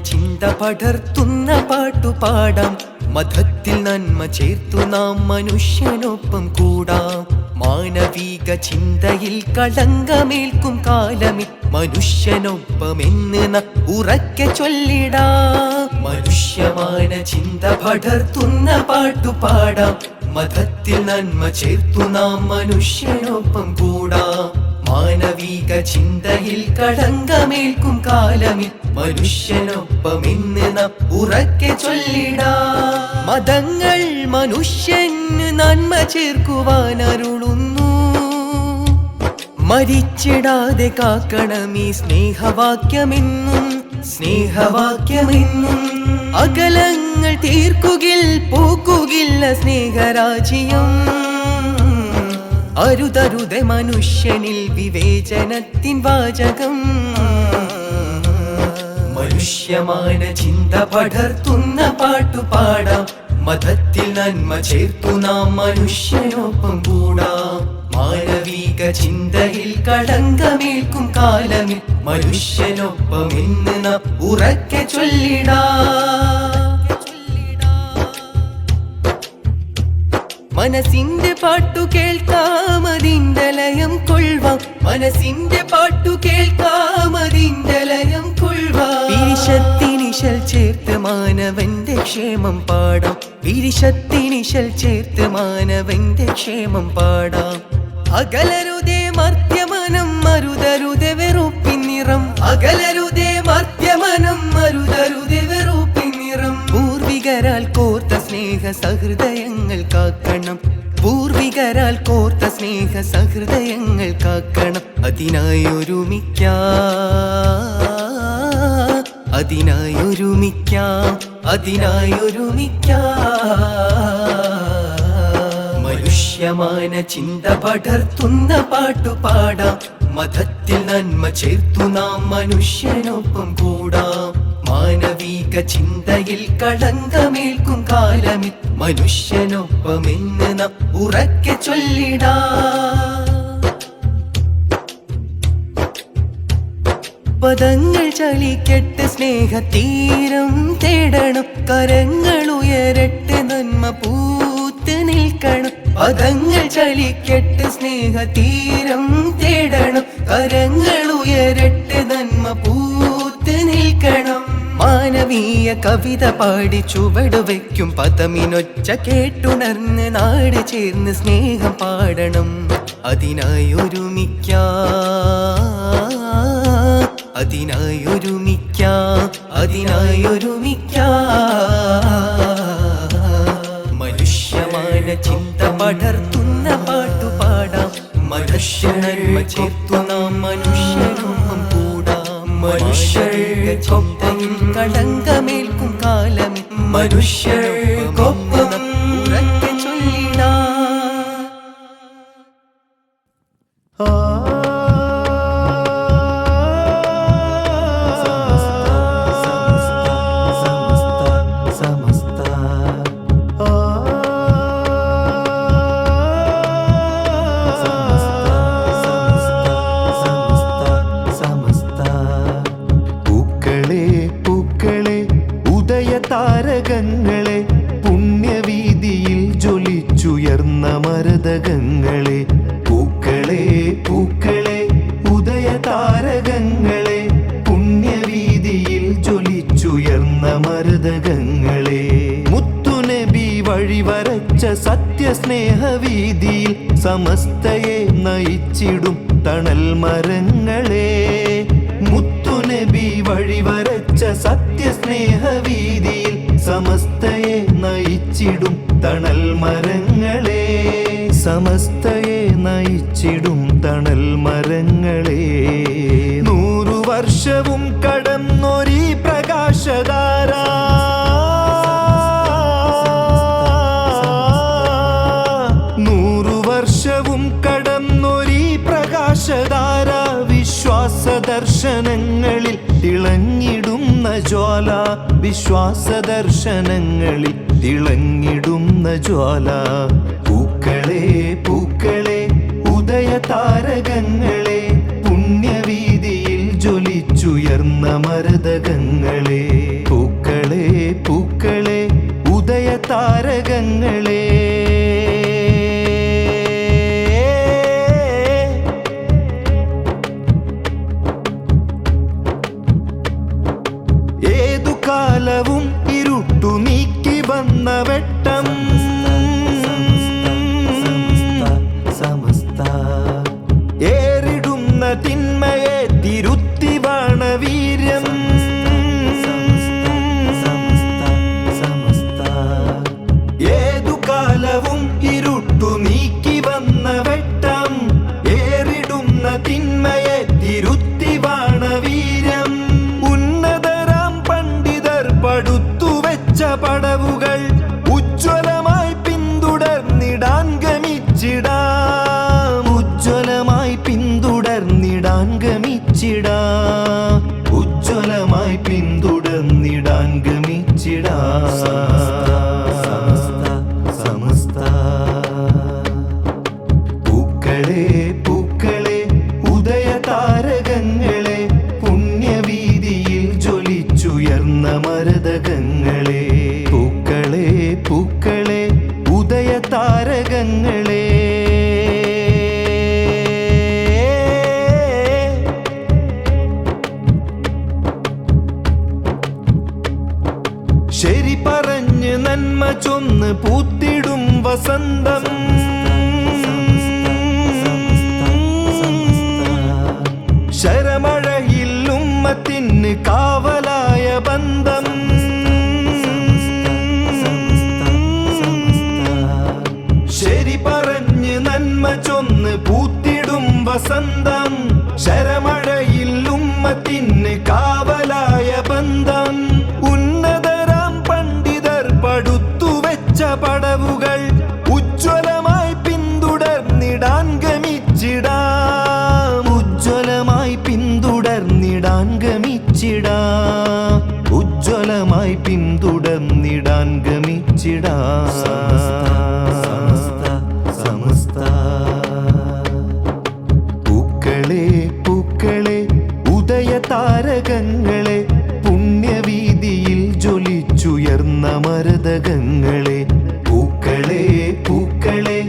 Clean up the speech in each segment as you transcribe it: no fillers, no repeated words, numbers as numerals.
ചിന്ത പടർത്തുന്ന പാട്ടുപാടാം. മതത്തിൽ നന്മ ചേർത്തു നാം മനുഷ്യനൊപ്പം കൂടാം. മാനവിക ചിന്തയിൽ കളങ്കമേൽക്കും കാലമി മനുഷ്യനൊപ്പമെന്ന് ഉറക്കെ ചൊല്ലിടാം. മനുഷ്യമാന ചിന്ത പടർത്തുന്ന പാട്ടുപാടാം. മതത്തിൽ നന്മ ചേർത്തു നാം മനുഷ്യനൊപ്പം കൂടാം. മാനവിക ചിന്തയിൽ കളങ്കമേൽക്കും കാലമി മനുഷ്യനൊപ്പമെന്ന് നാം ഉറക്കെ ചൊല്ലിടാം. മതങ്ങൾ മനുഷ്യന് നന്മ ചേർക്കുവാൻ അരുളുന്നു. മരിച്ചിടാതെ കാക്കണമീ സ്നേഹവാക്യമെന്നും സ്നേഹവാക്യമെന്നും. അകലങ്ങൾ തീർക്കുകിൽ പോക്കുകില്ല സ്നേഹരാജ്യം. അരുതരുതെ മനുഷ്യനിൽ വിവേചനത്തിൻ വാചകം. മനുഷ്യമാന ചിന്ത പടർത്തുന്ന പാട്ടുപാടാം. മതത്തിൽ നന്മ ചേർത്തു നാം മനുഷ്യനൊപ്പം കൂടാം. മാനവിക ചിന്തയിൽ കളങ്കമേൽക്കും കാലമിൽ മനുഷ്യനൊപ്പമെന്ന് നാം ഉറക്കെ ചൊല്ലിടാം. മനസ്സിന്റെ പാട്ടു കേൾക്കാം, അതിന്റെ ലയം കൊള്ളുവാം. മനസ്സിന്റെ പാട്ടു കേൾക്കാം, അതിന്റെ ലയം കൊള്ളുവാം. വിരിശത്തിനിശൽ ചേർത്ത് മാനവന്റെ ക്ഷേമം പാടാം. വിരിശത്തിനിശൽ ചേർത്ത് മാനവന്റെ ക്ഷേമം പാടാം. അകലരുതേ മർത്യമനം മരുതരുതേ വെറുപ്പിൻ നിറം. അകലരുതേ മർത്യമനം മരുതരുതേ വെറുപ്പിൻ നിറം. പൂർവികരാൽ കോർത്ത സ്നേഹ സഹൃദയങ്ങൾ കാക്കണം. പൂർവികരാൽ കോർത്ത സ്നേഹ സഹൃദയങ്ങൾ കാക്കണം. അതിനായി ഒരുമിക്കാം, അതിനായി ഒരുമിക്കാം, അതിനായി ഒരുമിക്കാം. മനുഷ്യമാന ചിന്ത പടർത്തുന്ന പാട്ടുപാടാം. മതത്തിൽ നന്മ ചേർത്തു നാം മനുഷ്യനൊപ്പം കൂടാം. മാനവിക ചിന്തയിൽ കളങ്കമേൽക്കും കാലമി മനുഷ്യനൊപ്പമെന്ന് നാം ഉറക്കെ ചൊല്ലിടാം. പദങ്ങൾ ചലിക്കട്ടെ സ്നേഹതീരം തേടണം. കരങ്ങൾ ഉയരട്ടെ നന്മ പൂത്ത് നിൽക്കണം. പദങ്ങൾ ചലിക്കട്ടെ സ്നേഹതീരം തേടണം. കരങ്ങൾ ഉയരട്ടെ നന്മ പൂത്ത് നിൽക്കണം. മാനവീയ കവിത പാടി ചുവട് വയ്ക്കും പദമിനൊച്ച കേട്ടുണർന്ന് നാട് ചേർന്ന് സ്നേഹം പാടണം. അതിനായി ഒരുമിക്കാം, അതിനായി ഒരുമിക്കാം, അതിനായി ഒരുമിക്കാം. മനുഷ്യമാന ചിന്ത പടർത്തുന്ന പാട്ടുപാടാം. മനുഷ്യനന്മ ചേർത്തു നാം മനുഷ്യനൊപ്പം കൂടാം. മനുഷ്യരുടെ ചിന്തയിൽ കളങ്കമേൽക്കും കാലമി മനുഷ്യർക്കൊപ്പം ഉറക്കെ ചൊല്ലിടാം. താരകങ്ങളെ പുണ്യവീതിയിൽ ജ്വലിച്ചുയർന്ന മരതകങ്ങളെ. പൂക്കളെ പൂക്കളെ ഉദയ താരകങ്ങളെ പുണ്യവീതിയിൽ ജ്വലിച്ചുയർന്ന മരതകങ്ങളെ. മുത്തുനബി വഴിവരച്ച സത്യസ്നേഹവീതിയിൽ സമസ്തയെ നയിച്ചിടും തണൽ മരങ്ങളെ. മുത്തുനബി വഴിവരച്ച സത്യസ്നേഹവീതിയിൽ സമസ്തയെ നയിച്ചിടും തണൽ മരങ്ങളെ. സമസ്തയെ നയിച്ചിടും തണൽ മരങ്ങളെ. 100 വർഷവും കടന്നൊരീ പ്രകാശധാര. 100 വർഷവും കടന്നൊരീ പ്രകാശധാര. വിശ്വാസദർശനങ്ങളിൽ തിളങ്ങിടുന്ന ജ്വാല. വിശ്വാസദർശനങ്ങളിൽ തിളങ്ങിടുന്ന ജ്വാല. പൂക്കളെ പൂക്കളെ ഉദയ താരകങ്ങളെ പുണ്യവീതിയിൽ ജ്വലിച്ചുയർന്ന മരതകങ്ങളെ. താരകങ്ങളെ ഏതു കാലവും ഇരുട്ടു നീക്കി വന്ന വെട്ടം ഏറിടുന്ന തിന്മയെ തിരുത്തി വാണ വീര്യം ഏതു കാലവും ഇരുട്ടു നീക്കി വന്ന വെട്ടം ഏറിടുന്ന തിന്മയെ തിരുത്തി വാണ വീര്യം ഉന്നതരാം പണ്ഡിതർ പടുത്തുവെച്ച പടവുകൾ ഉജ്ജ്വലമായി പിന്തുടർന്നിടാൻ ഗമിച്ചിടാം ഉജ്ജ്വലമായി പിന്തുടർന്നിടാൻ ഗമിച്ചിടാം ഉജ്ജ്വലമായി പിന്തുടർന്നിടാൻ ഗമിച്ചിടാം സമസ്ത പൂക്കളെ പൂക്കളെ ഉദയ താരകങ്ങളെ പുണ്യവീതിയിൽ ജ്വലിച്ചുയർന്ന മരതകങ്ങളെ പൂക്കളെ പൂക്കളെ ഉദയ താരകങ്ങളെ ശരി പറഞ്ഞ് നന്മ ചൊന്ന് പൂത്തിടും വസന്തം ശരമഴയിൽ ഉമ്മത്തിന് കാവലായ ബന്ധം ശരി പറഞ്ഞ് നന്മ ചൊന്ന് പൂത്തിടും വസന്തം ശരമഴയിൽ ഉമ്മത്തിന് കാവലായ ബന്ധം ഉന്നതരാം പണ്ഡിതർ പടുത്തുവെച്ച പടവുകൾ ഉജ്ജ്വലമായി പിന്തുടർന്നിടാൻ ഗമിച്ചിടാം ഉജ്ജ്വലമായി പിന്തുടർന്നിടാൻ ഗമിച്ചിടാം ഉജ്ജ്വലമായി പിന്തുടർന്നിടാൻ ഗമിച്ചിടാം സമസ്ത പൂക്കളെ പൂക്കളെ ഉദയ താരകങ്ങളെ പുണ്യവീതിയിൽ ജ്വലിച്ചുയർന്ന മരതകങ്ങളെ പൂക്കളെ പൂക്കളെ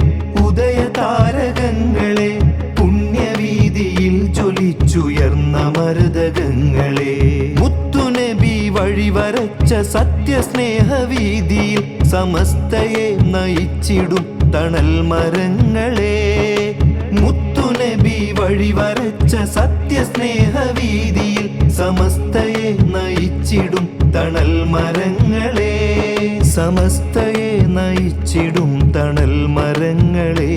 ഉദയ താരകങ്ങളെ പുണ്യവീതിയിൽ ജ്വലിച്ചുയർന്ന മരതകങ്ങളെ മുത്തുനബി വഴിവരച്ച സത്യസ്നേഹവീതിയിൽ സമസ്തയെ നയിച്ചിടും തണൽ മരങ്ങളെ മുത്തുനബി വഴിവരച്ച സത്യസ്നേഹവീതിയിൽ സമസ്തയെ നയിച്ചിടും തണൽ മരങ്ങളെ സമസ്തയെ നയിച്ചിടും തണൽ മരങ്ങളെ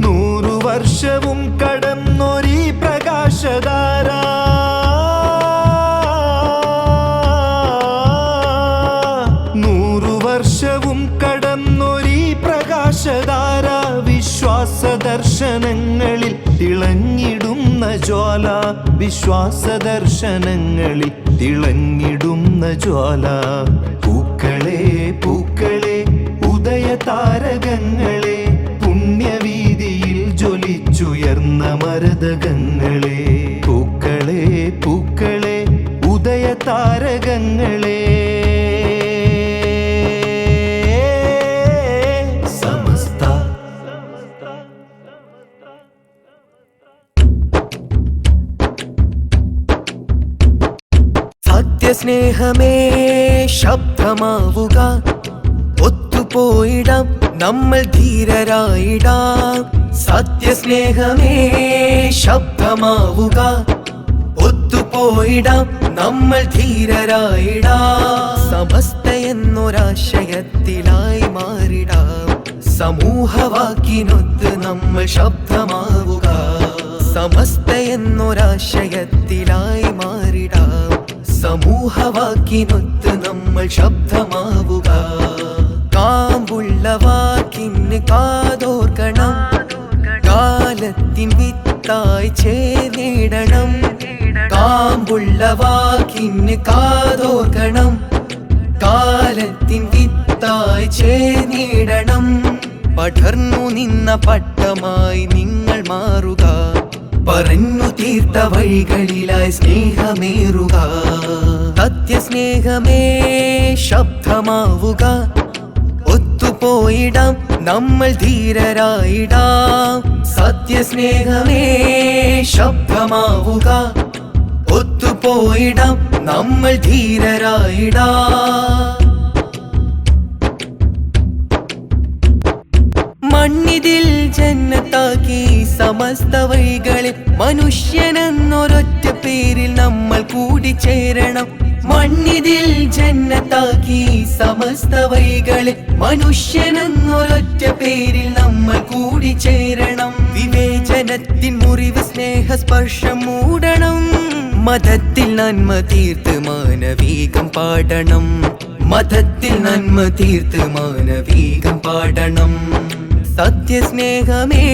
100 വർഷവും കടന്നൊരീ പ്രകാശധാര 100 വർഷവും കടന്നൊരീ പ്രകാശധാര വിശ്വാസ ദർശനങ്ങളിൽ തിളങ്ങിടുന്ന ജ്വാല വിശ്വാസ ദർശനങ്ങളിൽ തിളങ്ങിടുന്ന ജ്വാല പൂക്കളെ പൂക്കളെ ഉദയ താരകങ്ങളെ പുണ്യവീതിയിൽ ജ്വലിച്ചുയർന്ന മരതകങ്ങളെ പൂക്കളെ പൂക്കളെ ഉദയ താരകങ്ങളെ സത്യസ്നേഹമേ ശബ്ദമാവുക ഒത്തുപോയിടാം നമ്മൾ ധീരരായിടാം സത്യസ്നേഹമേ ശബ്ദമാവുക ഒത്തുപോയിടാം നമ്മൾ ധീരരായിടാം സമസ്ത എന്നൊരാശയത്തിലായി മാറിടാം സമൂഹവാക്കിനൊത്ത് നമ്മൾ ശബ്ദമാവുക സമസ്ത എന്നൊരാശയത്തിലായി മാറിടാം സമൂഹവാക്കിനൊത്ത് നമ്മൾ ശബ്ദമാവുക കാമ്പുള്ള വാക്കിന് കാതോർക്കണം കാലത്തിൻ വിത്തായി ചേർന്നിടണം കാമ്പുള്ള വാക്കിന് കാതോർക്കണം കാലത്തിൻ വിത്തായി ചേർന്നിടണം പടർന്നു നിന്ന പട്ടമായി നിങ്ങൾ മാറുക പറഞ്ഞു തീർത്ത വഴികളിലായി സ്നേഹമേറുക സത്യസ്നേഹമേ ശബ്ദമാവുക ഒത്തു ഒത്തുപോയിടാം നമ്മൾ ധീരരായിടാം സത്യസ്നേഹമേ ശബ്ദമാവുക ഒത്തുപോയിടാം നമ്മൾ ധീരരായിടാം മണ്ണിതിൽ ജന്നത്താക്കി സമസ്ത വഴികളിൽ മനുഷ്യനെന്നൊരൊറ്റ പേരിൽ നമ്മൾ കൂടിച്ചേരണം മണ്ണിതിൽ ജന്നത്താക്കി സമസ്ത വഴികളിൽ മനുഷ്യനെന്നൊരൊറ്റ പേരിൽ നമ്മൾ കൂടിച്ചേരണം വിവേചനത്തിൻ മുറിവ് സ്നേഹസ്പർശം മൂടണം മതത്തിൽ നന്മ തീർത്ത് മാനവീകം പാടണം മതത്തിൽ നന്മ തീർത്ത് മാനവീകം പാടണം സത്യസ്നേഹമേ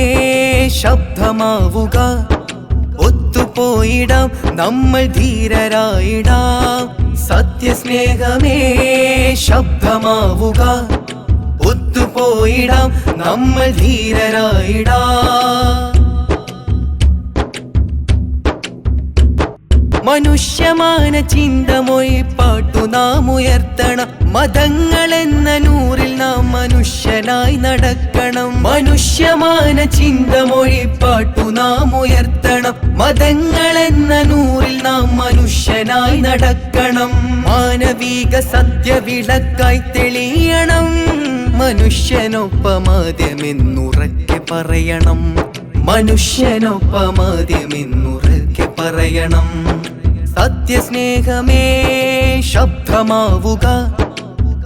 ശബ്ദമാവുക ഒത്തുപോയിടാം നമ്മൾ ധീരരായിടാം സത്യസ്നേഹമേ ശബ്ദമാവുക ഒത്തുപോയിടാം നമ്മൾ ധീരരായിടാം മനുഷ്യമാന ചിന്തമൊഴി പാട്ടു നാം ഉയർത്തണം മതങ്ങളെന്ന നൂറിൽ നാം മനുഷ്യനായി നടക്കണം മനുഷ്യമാന ചിന്തമൊഴി പാട്ടു നാം ഉയർത്തണം മതങ്ങളെന്ന നൂറിൽ നാം മനുഷ്യനായി നടക്കണം മാനവിക സത്യവിളക്കായി തെളിയണം മനുഷ്യനൊപ്പമാദ്യമെന്നുറക്കെ പറയണം മനുഷ്യനൊപ്പമാദ്യമെന്നുറക്കെ പറയണം സത്യസ്നേഹമേ ശബ്ദമാവുക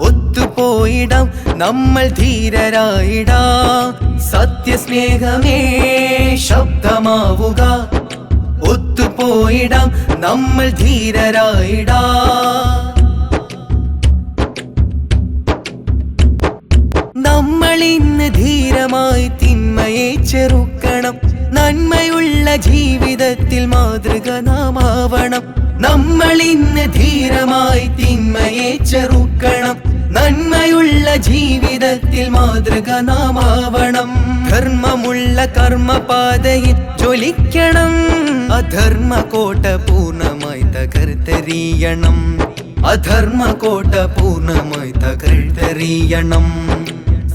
ഒത്തുപോയിടാം നമ്മൾ ധീരരായിടാം സത്യസ്നേഹമേ ശബ്ദമാവുക ഒത്തുപോയിടാം നമ്മൾ ധീരരായിടാം നമ്മൾ ഇന്ന് ധീരമായി തിന്മയെ ചെറുക്കണം നന്മയുള്ള ജീവിതത്തിൽ മാതൃക നാം ആവണം നമ്മൾ ഇന്ന് ധീരമായി തിന്മയെ ചെറുക്കണം നന്മയുള്ള ജീവിതത്തിൽ മാതൃക നാം ആവണം ധർമ്മമുള്ള കർമ്മപാതയിൽ ജ്വലിക്കണം അധർമ്മ കോട്ട പൂർണ്ണമായി തകർത്തെറിയണം അധർമ്മ കോട്ട പൂർണ്ണമായി തകർത്തെറിയണം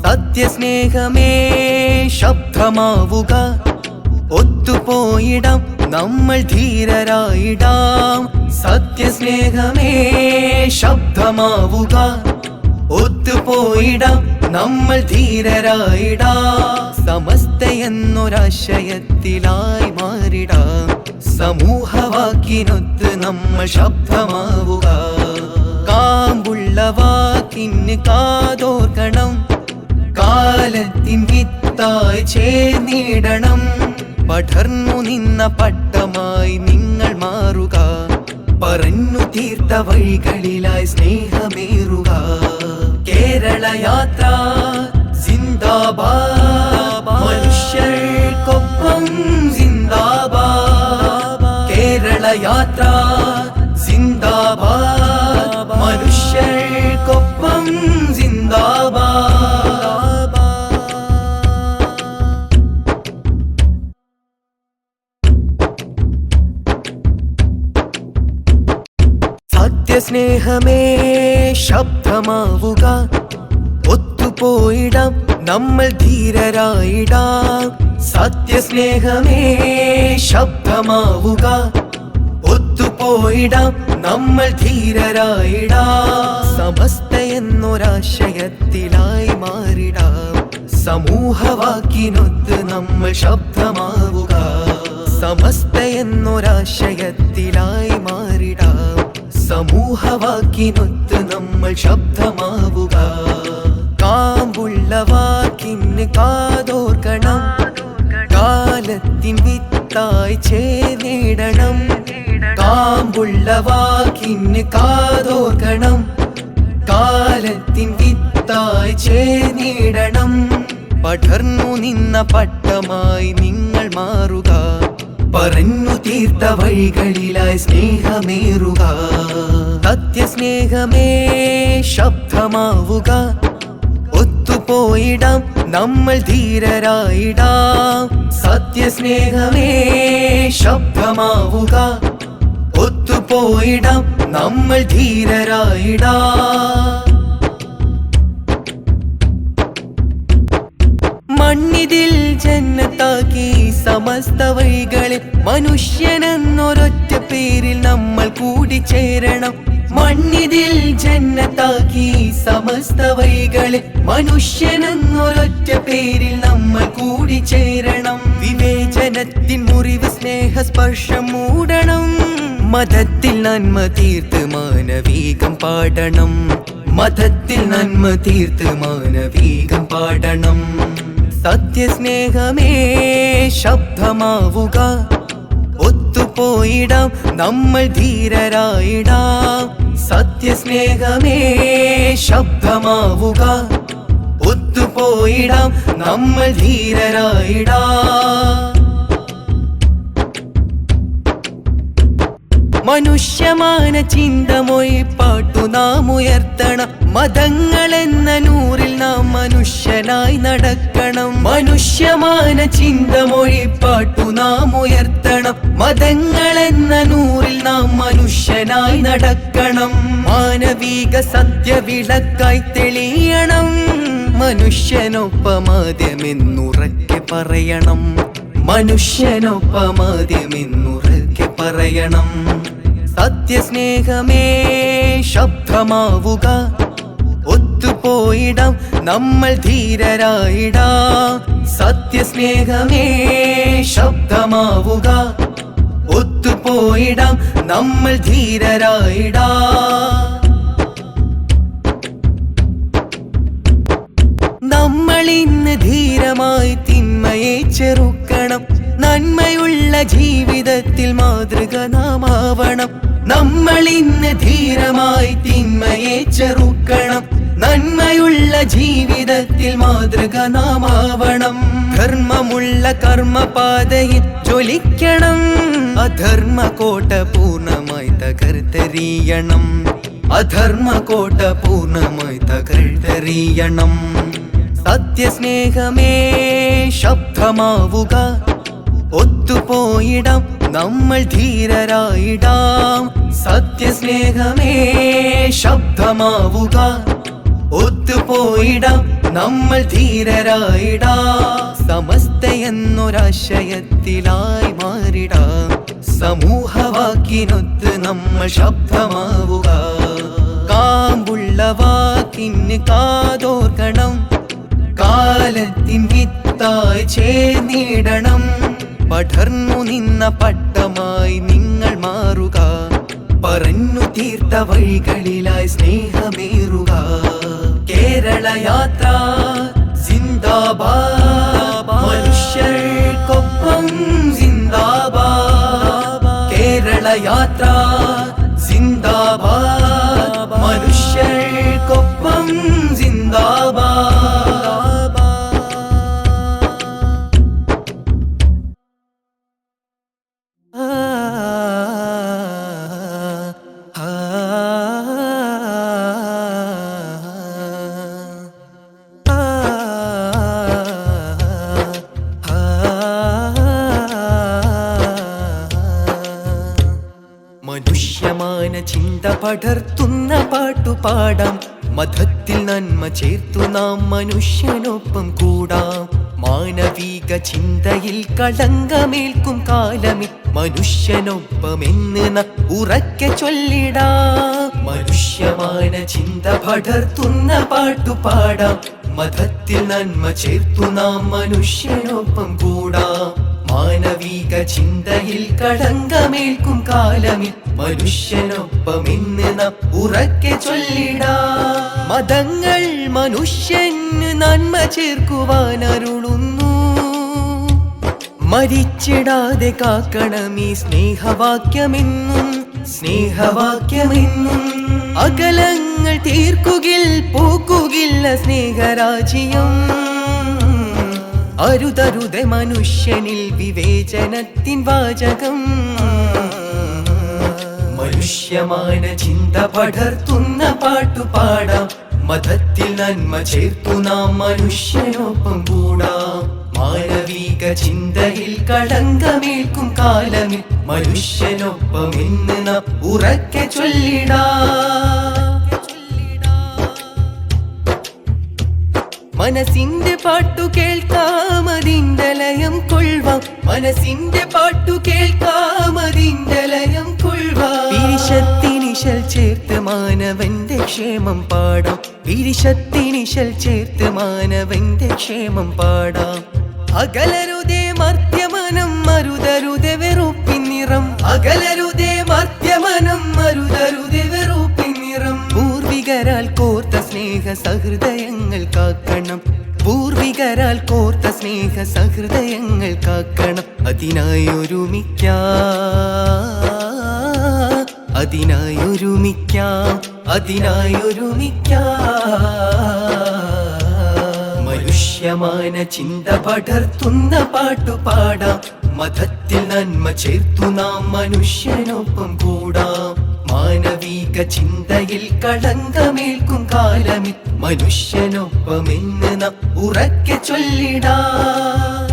സത്യസ്നേഹമേ ശബ്ദമാവുക ഒത്തുപോയിടാം നമ്മൾ ധീരരായിടാം സത്യസ്നേഹമേ ശബ്ദമാവുക ഒത്തുപോയിടാം നമ്മൾ ധീരരായിടാം സമസ്തയെന്നൊരാശയത്തിലായി മാറിടാം സമൂഹവാക്കിനൊത്ത് നമ്മൾ ശബ്ദമാവുക കാമ്പുള്ള വാക്കിന് കാതോർക്കണം കാലത്തിൻ വിത്തായി ചേർന്നിടണം പടർന്നു നിന്ന പട്ടമായി നിങ്ങൾ മാറുക പറഞ്ഞു തീർത്ത വഴികളിലായി സ്നേഹമേറുക കേരള യാത്ര സിന്ദാബാദ് മനുഷ്യർക്കൊപ്പം സിന്ദാബാദ് കേരള യാത്ര സിന്ദാബാദ് മനുഷ്യർക്കൊപ്പം സിന്ദാബാദ് സത്യസ്നേഹമേ ശബ്ദമാവുക ഒത്തുപോയിടാം നമ്മൾ ധീരരായിടാം സത്യസ്നേഹമേ ശബ്ദമാവുക ഒത്തുപോയിടാം നമ്മൾ ധീരരായിടാം സമസ്തയെന്നൊരാശയത്തിലായി മാറിടാം സമൂഹവാക്കിനൊത്ത് നമ്മൾ ശബ്ദമാവുക സമസ്തയെന്നൊരാശയത്തിലായി മാറിടാം സമൂഹവാക്കിനൊത്ത് നമ്മൾ ശബ്ദമാവുക കാമ്പുള്ള വാക്കിന് കാതോർക്കണം കാലത്തിൻ വിത്തായി ചേർന്നിടണം കാമ്പുള്ള വാക്കിന് കാതോർക്കണം കാലത്തിൻ വിത്തായി ചേർന്നിടണം പടർന്നു നിന്ന പട്ടമായി നിങ്ങൾ മാറുക പറഞ്ഞു തീർത്ത വഴികളിലായി സ്നേഹമേറുക സത്യസ്നേഹമേ ശബ്ദമാവുക ഒത്തുപോയിടാം നമ്മൾ ധീരരായിടാം സത്യസ്നേഹമേ ശബ്ദമാവുക ഒത്തുപോയിടാം നമ്മൾ ധീരരായിടാം ജന്നത്താക്കി സമസ്ത വഴികളിൽ മനുഷ്യനെന്നൊരൊറ്റ പേരിൽ നമ്മൾ കൂടിച്ചേരണം. മണ്ണിതിൽ ജന്നത്താക്കി സമസ്ത വഴികളിൽ മനുഷ്യനെന്നൊരൊറ്റ പേരിൽ നമ്മൾ കൂടിച്ചേരണം. വിവേചനത്തിൻ മുറിവ് സ്നേഹസ്പർശം മൂടണം. മതത്തിൽ നന്മ തീർത്ത് മാനവീകം പാടണം. മതത്തിൽ നന്മ തീർത്ത് മാനവീകം പാടണം. സത്യസ്നേഹമേ ശബ്ദമാവുക, ഒത്തുപോയിടാം നമ്മൾ ധീരരായിടാം. സത്യസ്നേഹമേ ശബ്ദമാവുക, ഒത്തുപോയിടാം നമ്മൾ ധീരരായിടാം. മനുഷ്യമാന ചിന്തമൊഴി പാട്ടു നാം ഉയർത്തണം. മതങ്ങളെന്ന നൂറിൽ നാം മനുഷ്യനായി നടക്കണം. മനുഷ്യമാന ചിന്തമൊഴി പാട്ടു നാം ഉയർത്തണം. മതങ്ങളെന്ന നൂറിൽ നാം മനുഷ്യനായി നടക്കണം. മാനവിക സത്യവിളക്കായി തെളിയണം. മനുഷ്യനൊപ്പമാദ്യമെന്നുറക്കെ പറയണം. മനുഷ്യനൊപ്പമാദ്യമെന്നുറക്കെ പറയണം. സത്യസ്നേഹമേ ശബ്ദമാവുക, ഒത്തുപോയിടാം നമ്മൾ ധീരരായിടാം. സത്യസ്നേഹമേ ശബ്ദമാവുക, ഒത്തുപോയിടാം നമ്മൾ ധീരരായിടാം. നമ്മളിന്ന് ധീരമായി തിന്മയെ ചെറുക്കണം. നന്മയുള്ള ജീവിതത്തിൽ മാതൃക നാമാവണം. നമ്മളിന്ന് ധീരമായി തിന്മയെ ചെറുക്കണം. നന്മയുള്ള ജീവിതത്തിൽ മാതൃക നാമാവണം. ധർമ്മമുള്ള കർമ്മപാതയിൽ ജ്വലിക്കണം. അധർമ്മ കോട്ട പൂർണ്ണമായി തകർത്തെറിയണം. അധർമ്മ കോട്ട പൂർണ്ണമായി തകർത്തെറിയണം. സത്യസ്നേഹമേ ശബ്ദമാവുക, ഒത്തുപോയിടാം നമ്മൾ ധീരരായിടാം. സത്യസ്നേഹമേ ശബ്ദമാവുക, ഒത്തുപോയിടാം നമ്മൾ ധീരരായിടാം. സമസ്തയെന്നൊരാശയത്തിലായി മാറിടാം. സമൂഹവാക്കിനൊത്ത് നമ്മൾ ശബ്ദമാവുക. കാമ്പുള്ള വാക്കിന് കാതോർക്കണം. കാലത്തിൻ വിത്തായി ചേർന്നിടണം. പടർന്നു നിന്ന പട്ടമായി നിങ്ങൾ മാറുക. പറഞ്ഞു തീർത്ത വഴികളിലായി സ്നേഹമേറുക. കേരള യാത്ര സിന്ദാബാദ്, മനുഷ്യർക്കൊപ്പം സിന്ദാബാദ്. കേരള യാത്ര സിന്ദാബാദ്, മനുഷ്യർക്കൊപ്പം സിന്ദാബാദ്. മനുഷ്യമാന ചിന്ത പടർത്തുന്ന പാട്ടുപാടാം. മതത്തിൽ നന്മ ചേർത്തു നാം മനുഷ്യനൊപ്പം കൂടാം. മാനവിക ചിന്തയിൽ കളങ്കമേൽക്കും കാലമി മനുഷ്യനൊപ്പമെന്ന് ഉറക്കെ ചൊല്ലിടാം. മനുഷ്യമാന ചിന്ത പടർത്തുന്ന പാട്ടുപാടാം. മതത്തിൽ നന്മ ചേർത്തു നാം മനുഷ്യനൊപ്പം കൂടാം. മാനവിക ചിന്തയിൽ കളങ്കമേൽക്കും കാലമിൽ മനുഷ്യനൊപ്പമെന്ന് നാം ഉറക്കെ ചൊല്ലിടാം. മതങ്ങൾ മനുഷ്യന് നന്മ ചേർക്കുവാൻ അരുളുന്നു. മരിച്ചിടാതെ കാക്കണമീ സ്നേഹവാക്യമെന്നും. സ്നേഹവാക്യമെന്നും അകലങ്ങൾ തീർക്കുകിൽ പോക്കുകില്ല സ്നേഹരാജ്യം. അരുതരുതെ മനുഷ്യനിൽ വിവേചനത്തിൻ വാചകം. മനുഷ്യമാന ചിന്ത പടർത്തുന്ന പാട്ടുപാടാം. മതത്തിൽ നന്മ ചേർത്തു നാം മനുഷ്യനൊപ്പം കൂടാം. മാനവിക ചിന്തയിൽ കളങ്കമേൽക്കും കാലമിൽ മനുഷ്യനൊപ്പമെന്ന് നാം ഉറക്കെ ചൊല്ലിടാം. മനസ്സിന്റെ പാട്ടു കേൾക്കാം അതിന്റെ ലയം കൊള്ളുവാം മനസ്സിന്റെ പാട്ടു കേൾക്കാം അതിന്റെ ലയം കൊള്ളുവാം വിരിശത്തിനിശൽ ചേർത്ത് മാനവന്റെ ക്ഷേമം പാടാം വിരിശത്തിനിശൽ ചേർത്ത് മാനവന്റെ ക്ഷേമം പാടാം അകലരുതേ മർത്യമനം മരുതരുതേ വെറുപ്പിൻ നിറം അകലരുതേ മർത്യമനം മരുതരുതേ വെറുപ്പിൻ നിറം പൂർവികരാൽ കോർത്ത സ്നേഹ സഹൃദയങ്ങൾ കാക്കണം പൂർവികരാൽ കോർത്ത സ്നേഹ സഹൃദയങ്ങൾ കാക്കണം അതിനായി ഒരുമിക്കാം മനുഷ്യമാന ചിന്ത പടർത്തുന്ന പാട്ടു പാടാം മതത്തിൽ നന്മ ചേർത്തു നാം മനുഷ്യനൊപ്പം കൂടാം മാനവിക ചിന്തയിൽ കളങ്കമേൽക്കും കാലമി മനുഷ്യനൊപ്പമെന്ന് നാം ഉറക്കെ ചൊല്ലിടാം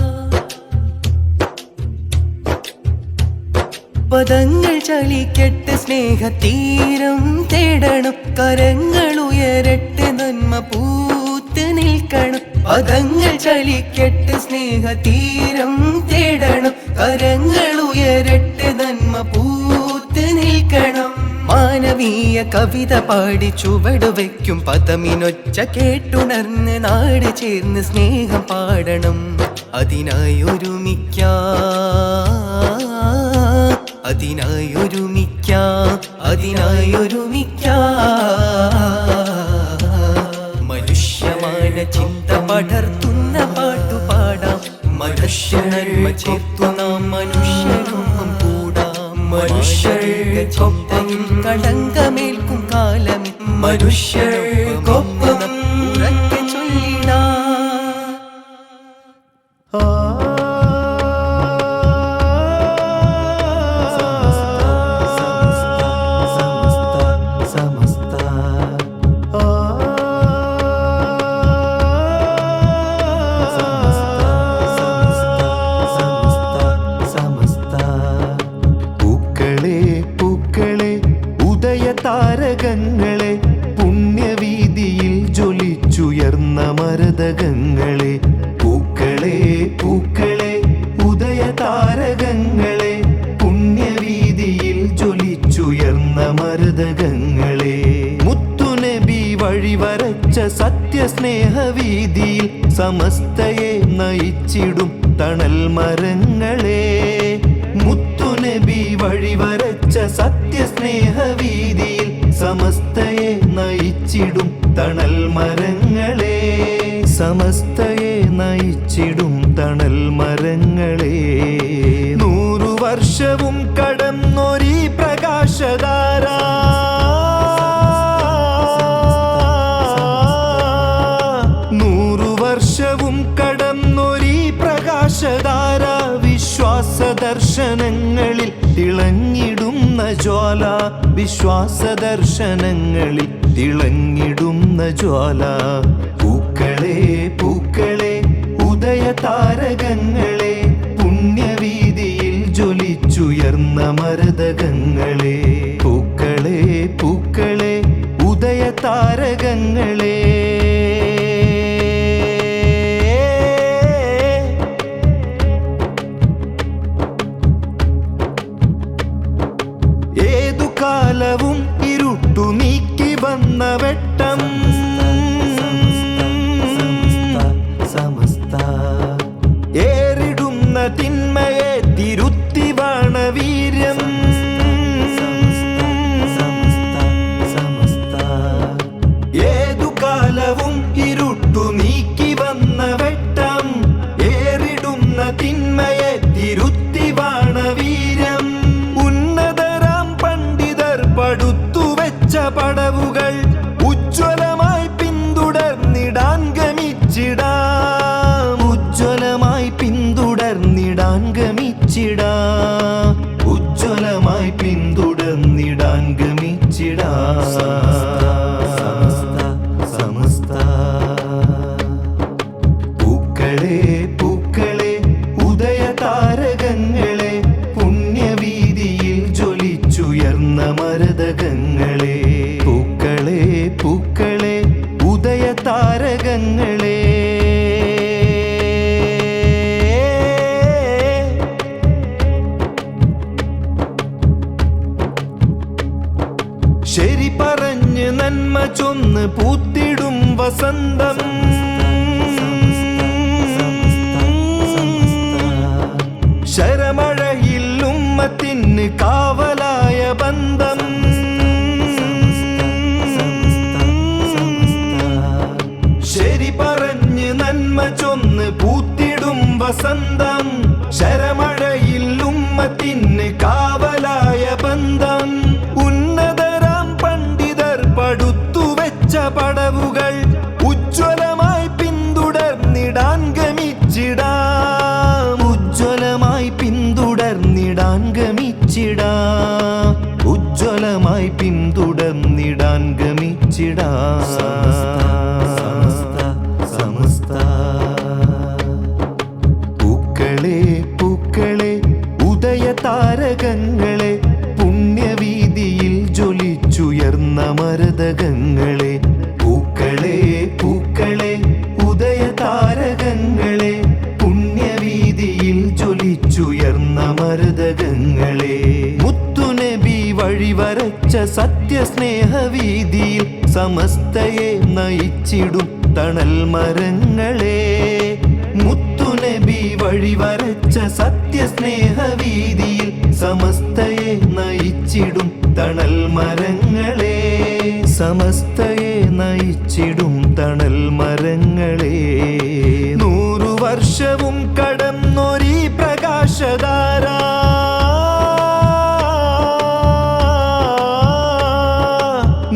പദങ്ങൾ ചലിക്കട്ടെ സ്നേഹതീരം തേടണം കരങ്ങൾ ഉയരട്ടെ നന്മ പൂത്ത് നിൽക്കണം പദങ്ങൾ ചലിക്കട്ടെ സ്നേഹതീരം തേടണം കരങ്ങൾ ഉയരട്ടെ നന്മ പൂത്ത് നിൽക്കണം മാനവീയ കവിത പാടി ചുവട് വയ്ക്കും പദമിനൊച്ച കേട്ടുണർന്ന് നാട് ചേർന്ന് സ്നേഹം പാടണം അതിനായി ഒരുമിക്കാം മനുഷ്യമാന ചിന്ത പടർത്തുന്ന പാട്ടു പാടാം മനുഷ്യനന്മ ചേർത്തു നാം മനുഷ്യനൊപ്പം കൂടാം മനുഷ്യരുടെ ചിന്തയിൽ കളങ്കമേൽക്കും കാലം മനുഷ്യർക്കൊപ്പം ഉറക്കെ ചൊല്ലിടാം താരകങ്ങളെ പുണ്യവീതിയിൽ ജ്വലിച്ചുയർന്ന മരതകങ്ങളെ പൂക്കളെ പൂക്കളെ ഉദയ താരകങ്ങളെ പുണ്യവീതിയിൽ ജ്വലിച്ചുയർന്ന മരതകങ്ങളെ മുത്തുനബി വഴിവരച്ച സത്യസ്നേഹവീതിയിൽ സമസ്തയെ നയിച്ചിടും തണൽ മരങ്ങളെ മുത്തുനബി വഴിവരച്ച സത്യസ്നേഹവീതിയിൽ സമസ്തയെ നയിച്ചിടും തണൽ മരങ്ങളെ സമസ്തയെ നയിച്ചിടും തണൽ മരങ്ങളെ 100 വർഷവും കടന്നൊരീ പ്രകാശധാര 100 വർഷവും കടന്നൊരീ പ്രകാശധാര വിശ്വാസദർശനങ്ങളിൽ തിളങ്ങിടുന്ന ജ്വാല വിശ്വാസദർശനങ്ങളിൽ തിളങ്ങിടുന്ന ജ്വാല പൂക്കളെ പൂക്കളെ ഉദയ താരകങ്ങളെ പുണ്യവീതിയിൽ ജ്വലിച്ചുയർന്ന മരതകങ്ങളെ പൂക്കളെ പൂക്കളെ ഉദയ താരകങ്ങളെ കാലവും ഇരുട്ടു നീക്കി വന്ന വെട്ടം സമസ്ത ഏറിടുന്ന തിന്മയെ തിരുത്തി വാണവീര്യം ഏതു കാലവും ഇരുട്ടു നീക്കി വന്ന വെട്ടം ഏറിടുന്ന തിന്മയെ തിരുത്തി വാണവീര്യം പടുത്തുവെച്ച പടവുകൾ ഉജ്ജ്വലമായി പിന്തുടർന്നിടാൻ ഗമിച്ചിടാം ഉജ്ജ്വലമായി പിന്തുടർന്നിടാൻ ഗമിച്ചിടാം ഉജ്ജ്വലമായി പിന്തുടർന്നിടാൻ ഗമിച്ചിടാം സമസ്ത പൂക്കളെ പൂക്കളെ ഉദയ താരകങ്ങളെ പുണ്യവീതിയിൽ ജ്വലിച്ചുയർന്ന മരതകങ്ങളെ പൂക്കളെ പൂക്കളെ ഉദയ താരകങ്ങളെ ശരി പറഞ്ഞ് നന്മ ചൊന്ന് പൂത്തിടും വസന്തം. ശരമഴയിൽ ഉമ്മത്തിന് കാവലായ ബന്ധം. ശരി പറഞ്ഞ് നന്മ ചൊന്ന് പൂത്തിടും വസന്തം. ശരമഴയിൽ ഉമ്മത്തിന് കാവലായ ബന്ധം. ഉന്നതരാം പണ്ഡിതർ പടുത്തുവെച്ച പടവുകൾ ഉജ്ജ്വലമായി പിന്തുടർന്നിടാൻ ഗമിച്ചിടാം. ഉജ്ജ്വലമായി പിന്തുടർന്നിടാൻ ഗമിച്ചിടാം. ഉജ്ജ്വലമായി പിന്തുടർന്നിടാൻ ഗമിച്ചിടാം. സമസ്ത പൂക്കളെ പൂക്കളെ ഉദയ താരകങ്ങളെ പുണ്യവീതിയിൽ ജ്വലിച്ചുയർന്ന മരതകങ്ങളെ. പൂക്കളെ പൂക്കളെ ഉദയ താരകങ്ങളെ പുണ്യവീതിയിൽ ജ്വലിച്ചുയർന്ന മരതകങ്ങളെ. മുത്തുനബി വഴിവരച്ച സത്യസ്നേഹവീതിയിൽ സമസ്തയെ നയിച്ചിടും തണൽ മരങ്ങളെ. മുത്തുനബി വഴിവരച്ച സത്യസ്നേഹവീതിയിൽ സമസ്തയെ നയിച്ചിടും തണൽ മരങ്ങളെ. സമസ്തയെ നയിച്ചിടും തണൽ മരങ്ങളെ. 100 വർഷവും കടന്നൊരീ പ്രകാശധാര.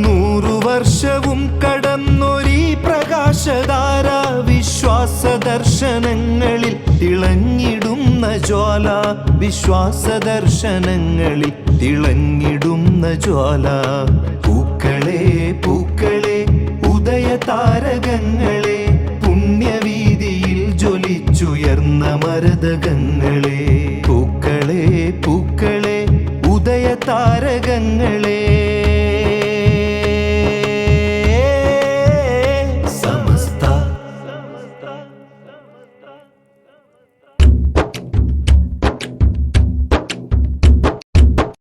100 വർഷവും കടന്നൊരീ പ്രകാശധാര. വിശ്വാസ ദർശനങ്ങളിൽ തിളങ്ങിടുന്ന ജ്വാല. വിശ്വാസ ദർശനങ്ങളിൽ തിളങ്ങിടുന്ന ജ്വാല. പൂക്കളെ പൂക്കളെ ഉദയ താരകങ്ങളെ പുണ്യവീതിയിൽ ജ്വലിച്ചുയർന്ന മരതകങ്ങളെ. പൂക്കളെ പൂക്കളെ ഉദയ താരകങ്ങളെ.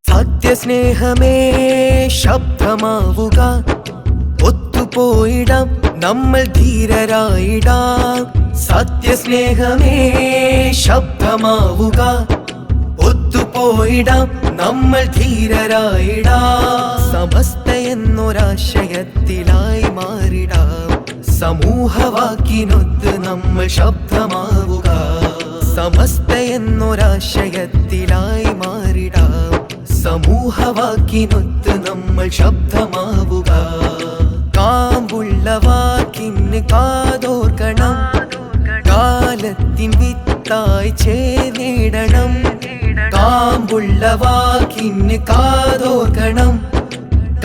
സത്യസ്നേഹമേ ശബ്ദമാവുക. ഒത്തുപോയിടാം നമ്മൾ ധീരരായിടാം. സത്യസ്നേഹമേ ശബ്ദമാവുക. ഒത്തുപോയിടാം നമ്മൾ ധീരരായിടാം. സമസ്ത എന്നൊരാശയത്തിലായി മാറിടാം. സമൂഹവാക്കിനൊത്ത് നമ്മൾ ശബ്ദമാവുക. സമസ്ത എന്നൊരാശയത്തിലായി മാറിടാം. സമൂഹവാക്കിനൊത്ത് നമ്മൾ ശബ്ദമാവുക. കാമ്പുള്ള വാക്കിന് കാതോർക്കണം. കാലത്തിൻ വിത്തായി ചേർന്നിടണം. കാമ്പുള്ള വാക്കിന് കാതോർക്കണം.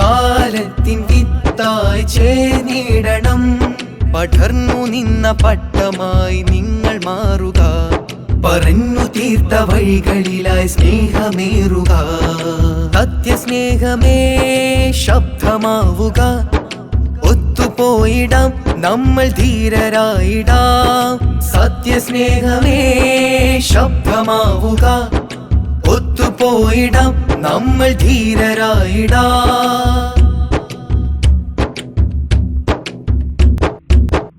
കാലത്തിൻ വിത്തായി ചേർന്നിടണം. പടർന്നു നിന്ന പട്ടമായി നിങ്ങൾ മാറുക. പറഞ്ഞു തീർത്ത വഴികളിലായി സ്നേഹമേറുക. സത്യസ്നേഹമേ ശബ്ദമാവുക. ഒത്തുപോയിടാം നമ്മൾ ധീരരായിടാം. സത്യസ്നേഹമേ ശബ്ദമാവുക. ഒത്തുപോയിടാം നമ്മൾ ധീരരായിടാം.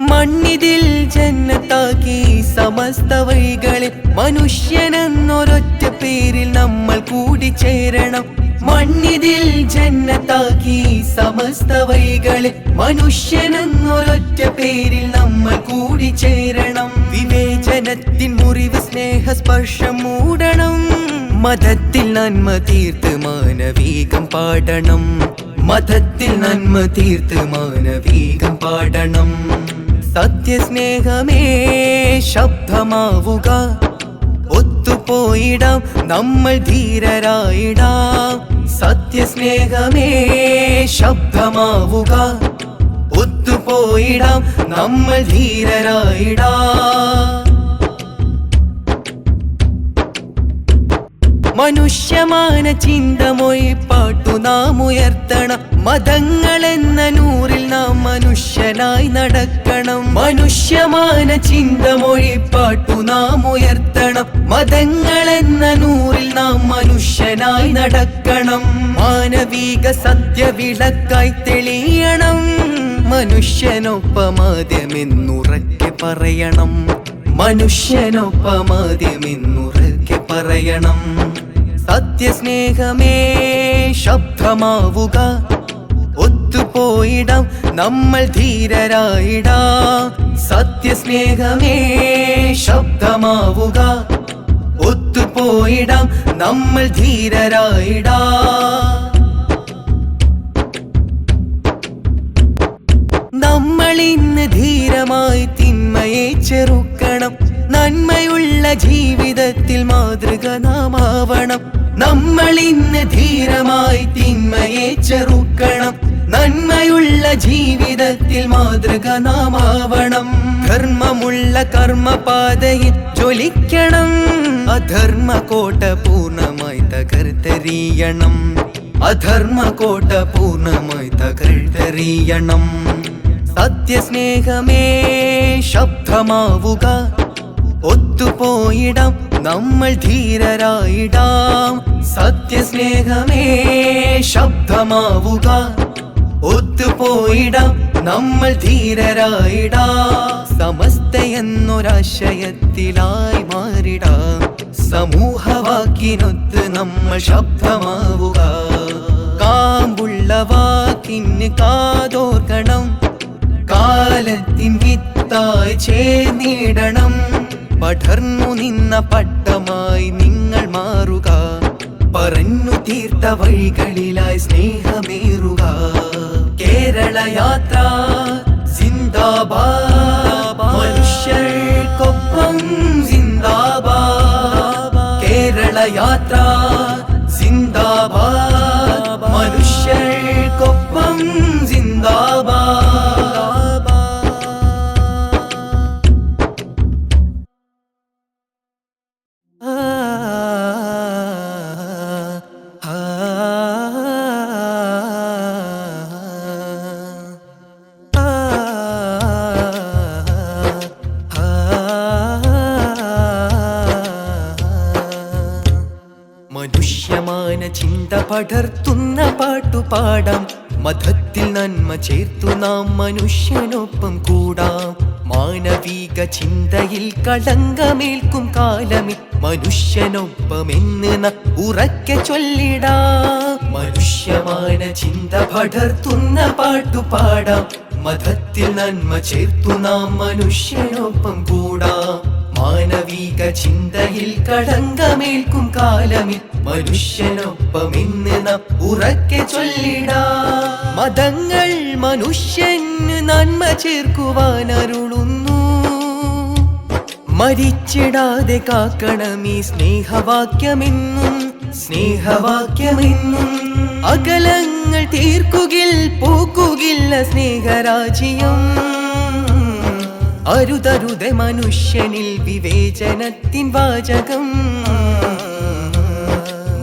മണ്ണിതിൽ ജന്നത്താക്കി സമസ്ത വഴികളിൽ മനുഷ്യനെന്നൊരൊറ്റ പേരിൽ നമ്മൾ കൂടിച്ചേരണം. മണ്ണിതിൽ ജന്നത്താക്കി സമസ്ത വഴികളിൽ മനുഷ്യനെന്നൊരൊറ്റ പേരിൽ നമ്മൾ കൂടിച്ചേരണം. വിവേചനത്തിൻ മുറിവ് സ്നേഹസ്പർശം മൂടണം. മതത്തിൽ നന്മ തീർത്ത് മാനവീകം പാടണം. മതത്തിൽ നന്മ തീർത്ത് മാനവീകം പാടണം. സത്യസ്നേഹമേ ശബ്ദമാവുക. ഒത്തുപോയിടാം നമ്മൾ ധീരരായിടാം. സത്യസ്നേഹമേ ശബ്ദമാവുക. ഒത്തുപോയിടാം നമ്മൾ ധീരരായിടാം. മനുഷ്യമാന ചിന്തമൊഴി പാട്ടു നാം ഉയർത്തണം. മതങ്ങളെന്ന നൂറിൽ നാം മനുഷ്യനായി നടക്കണം. മനുഷ്യമാന ചിന്തമൊഴി പാട്ടു നാം ഉയർത്തണം. മതങ്ങളെന്ന നൂറിൽ നാം മനുഷ്യനായി നടക്കണം. മാനവിക സത്യവിളക്കായി തെളിയണം. മനുഷ്യനൊപ്പമാദ്യമെന്നുറക്കെ പറയണം. മനുഷ്യനൊപ്പമാദ്യമെന്നുറക്കെ പറയണം. സത്യസ്നേഹമേ ശബ്ദമാവുക. ഒത്തുപോയിടാം നമ്മൾ ധീരരായിടാം. സത്യസ്നേഹമേ ശബ്ദമാവുക. ഒത്തുപോയിടാം നമ്മൾ ധീരരായിടാം. നമ്മൾ ഇന്ന് ധീരമായി തിന്മയെ ചെറുക്കണം. നന്മയുള്ള ജീവിതത്തിൽ മാതൃക നാം ആവണം. നമ്മൾ ഇന്ന് ധീരമായി തിന്മയെ ചെറുക്കണം. നന്മയുള്ള ജീവിതത്തിൽ മാതൃക നാം ആവണം. ധർമ്മമുള്ള കർമ്മപാതയിൽ ജ്വലിക്കണം. അധർമ്മകോട്ട പൂർണ്ണമായി തകർത്തെറിയണം. അധർമ്മകോട്ട പൂർണ്ണമായി തകർത്തെറിയണം. സത്യസ്നേഹമേ ശബ്ദമാവുക. ഒത്തുപോയിടാം നമ്മൾ ധീരരായിടാം. സത്യസ്നേഹമേ ശബ്ദമാവുക. ഒത്തുപോയിടാം നമ്മൾ ധീരരായിടാം. സമസ്ത എന്നൊരാശയത്തിലായി മാറിടാം. സമൂഹവാക്കിനൊത്ത് നമ്മൾ ശബ്ദമാവുക. കാമ്പുള്ള വാക്കിന് കാതോർക്കണം. കാലത്തിൻ വിത്തായി ചേർന്നിടണം. പടർന്നു നിന്ന പട്ടമായി നിങ്ങൾ മാറുക. പറഞ്ഞു തീർത്ത വഴികളിലായി സ്നേഹമേറുക. കേരള യാത്ര സിന്ദാബാദ്. മനുഷ്യർക്കൊപ്പം സിന്ദാബാദ്. കേരള യാത്ര സിന്ദാബാദ്. മനുഷ്യർക്കൊപ്പം സിന്ദാബാദ്. മനുഷ്യമാന ചിന്ത പടർത്തുന്ന പാട്ടുപാടാം. മതത്തിൽ നന്മ ചേർത്തു നാം മനുഷ്യനൊപ്പം കൂടാം. മാനവിക ചിന്തയിൽ കളങ്കമേൽക്കും കാലമി മനുഷ്യനൊപ്പമെന്ന് ഉറക്കെ ചൊല്ലിടാം. മനുഷ്യമാന ചിന്ത പടർത്തുന്ന പാട്ടുപാടാം. മതത്തിൽ നന്മ ചേർത്തു നാം മനുഷ്യനൊപ്പം കൂടാം. മാനവിക ചിന്തയിൽ കളങ്കമേൽക്കും കാലമി മനുഷ്യനൊപ്പമെന്ന് നാം ഉറക്കെ ചൊല്ലിടാം. മതങ്ങൾ മനുഷ്യന് നന്മ ചേർക്കുവാൻ അരുളുന്നു. മരിച്ചിടാതെ കാക്കണമീ സ്നേഹവാക്യമെന്നും. സ്നേഹവാക്യമെന്നും അകലങ്ങൾ തീർക്കുകിൽ പൂക്കുകില്ല സ്നേഹരാജ്യം. അരുതരുതെ മനുഷ്യനിൽ വിവേചനത്തിൻ വാചകം.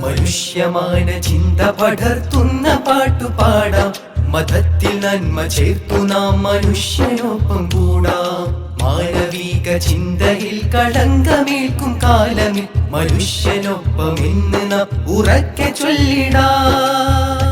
മനുഷ്യമാന ചിന്ത പടർത്തുന്ന പാട്ടുപാടാം. മതത്തിൽ നന്മ ചേർത്തു നാം മനുഷ്യനൊപ്പം കൂടാം. മാനവിക ചിന്തയിൽ കളങ്കമേൽക്കും കാലമിൽ മനുഷ്യനൊപ്പമെന്ന് നാം ഉറക്കെ ചൊല്ലിടാം.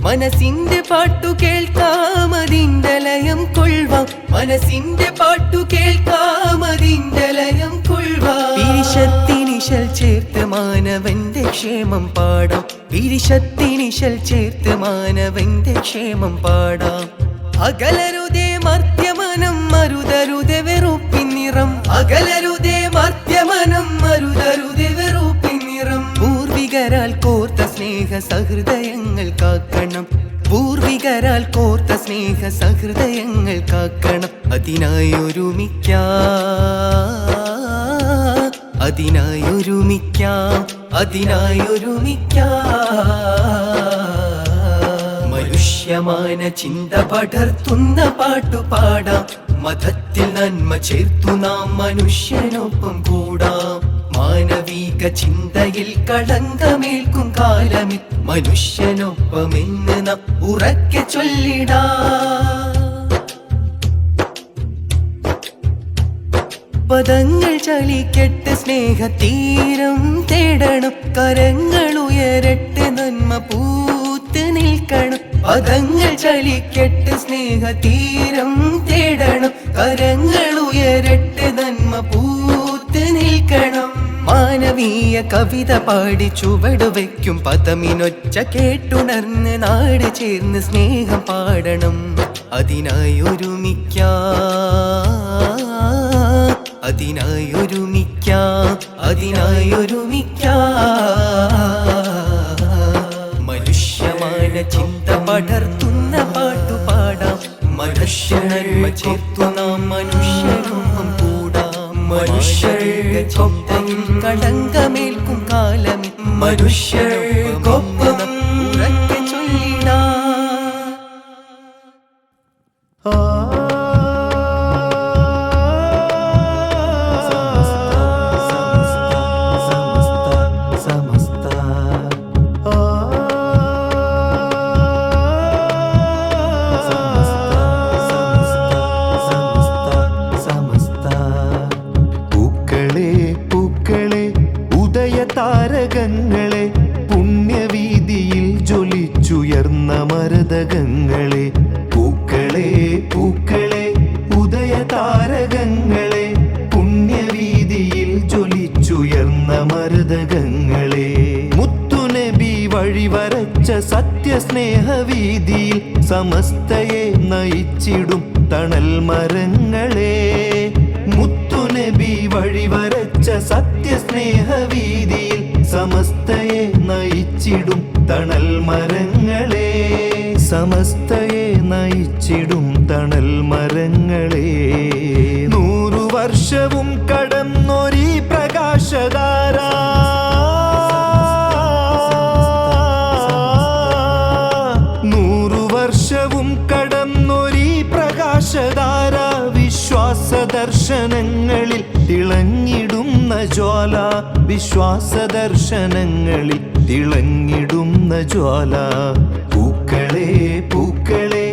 മനസ്സിന്റെ പാട്ടു കേൾക്കാം, അതിന്റെ ലയം കൊള്ളുവാം. മനസ്സിന്റെ പാട്ടു കേൾക്കാം, അതിന്റെ ലയം കൊള്ളുവാം. പിരിശത്തിനിശൽ ചേർത്ത് മാനവന്റെ ക്ഷേമം പാടാം. പിരിശത്തിനിശൽ ചേർത്ത് മാനവന്റെ ക്ഷേമം പാടാം. അകലരുതേ മർത്യമനം മരുതരുതേ വെറുപ്പിൻ നിറം. അകലരുതേ മർത്യമനം മരുതരുതേ വെറുപ്പിൻ നിറം. പൂർവികരാൽ കോർത്ത സ്നേഹ സഹൃദയങ്ങൾ കാക്കണം. പൂർവികരാൽ കോർത്ത സ്നേഹ സഹൃദയങ്ങൾ കാക്കണം. അതിനായി ഒരുമിക്കാം, അതിനായി ഒരുമിക്കാം, അതിനായി ഒരുമിക്കാം. മനുഷ്യമാന ചിന്ത പടർത്തുന്ന പാട്ടുപാടാം. മതത്തിൽ നന്മ ചേർത്തു നാം മനുഷ്യനൊപ്പം കൂടാം. മാനവിക ചിന്തയിൽ കളങ്കമേൽക്കും കാലമി മനുഷ്യനൊപ്പമെന്ന് നാം ഉറക്കെ ചൊല്ലിടാം. പദങ്ങൾ ചലിക്കട്ടെ സ്നേഹതീരം തേടണം, കരങ്ങൾ ഉയരട്ടെ നന്മ പൂത്ത് നിൽക്കണം. പദങ്ങൾ ചലിക്കട്ടെ സ്നേഹതീരം തേടണം, കരങ്ങൾ ഉയരട്ടെ നന്മ പൂത്ത് നിൽക്കണം. മാനവീയ കവിത പാടി ചുവട് വയ്ക്കും പദമിനൊച്ച കേട്ടുണർന്ന് നാട് ചേർന്ന് സ്നേഹം പാടണം. അതിനായി ഒരുമിക്കാം, അതിനായി ഒരുമിക്കാം, അതിനായി ഒരുമിക്കാം. മനുഷ്യമാന ചിന്ത പടർത്തുന്ന പാട്ടു പാടാം. മനുഷ്യനന്മ ചേർത്തു നാം മനുഷ്യനൊപ്പം കൂടാം. മനുഷ്യർക്കൊപ്പം കളങ്കമേൽക്കും കാലം മനുഷ്യർക്കൊപ്പം ഉറക്കെ ചൊല്ലിടാം. താരകങ്ങളെ പുണ്യവീതിയിൽ ജ്വലിച്ചുയർന്ന മരതകങ്ങളെ, പൂക്കളെ പൂക്കളെ ഉദയ താരകങ്ങളെ, പുണ്യവീതിയിൽ ജ്വലിച്ചുയർന്ന മരതകങ്ങളെ. മുത്തുനബി വഴിവരച്ച സത്യസ്നേഹവീതിയിൽ സമസ്തയെ നയിച്ചിടും തണൽ മരങ്ങളെ. മുത്തുനബി വഴിവരച്ച സത്യസ്നേഹവീതിയിൽ സമസ്തയെ നയിച്ചിടും തണൽ മരങ്ങളെ, സമസ്തയെ നയിച്ചിടും തണൽ മരങ്ങളെ. 100 വർഷവും കടന്നൊരീ പ്രകാശധാര, 100 വർഷവും കടന്നൊരീ പ്രകാശധാര. വിശ്വാസദർശനങ്ങളിൽ തിളങ്ങിടുന്ന ജ്വാല, വിശ്വാസദർശനങ്ങളിൽ തിളങ്ങിടുന്ന ജ്വാല. പൂക്കളെ പൂക്കളെ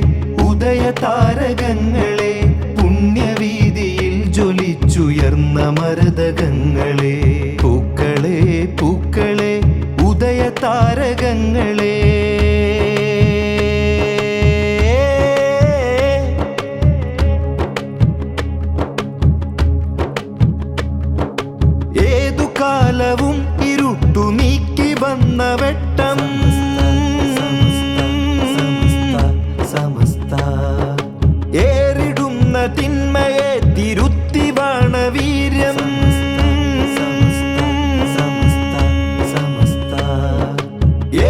ഉദയ താരകങ്ങളെ, പുണ്യവീതിയിൽ ജ്വലിച്ചുയർന്ന മരതകങ്ങളെ. പൂക്കളെ പൂക്കളെ ഉദയ താരകങ്ങളെ. കാലവും ഇരുട്ടു നീക്കി വന്ന വെട്ടം, ഏറിടുന്ന തിന്മയെ തിരുത്തി വാണവീര്യം.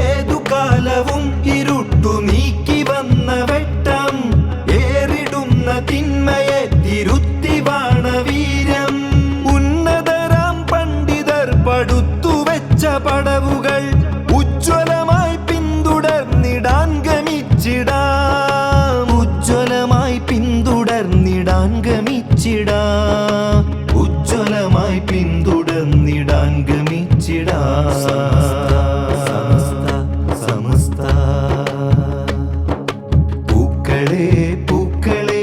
ഏതു കാലവും ഇരുട്ടു നീക്കി വന്ന വെട്ടം, ഏറിടുന്ന തിന്മയെ തിരുത്തി വാണവീര്യം. പടുത്തുവെച്ച പടവുകൾ ഉജ്ജ്വലമായി പിന്തുടർന്നിടാൻ ഗമിച്ചിടാം, ഉജ്ജ്വലമായി പിന്തുടർന്നിടാൻ ഗമിച്ചിടാം, ഉജ്ജ്വലമായി പിന്തുടർന്നിടാൻ ഗമിച്ചിടാം. സമസ്ത പൂക്കളെ പൂക്കളെ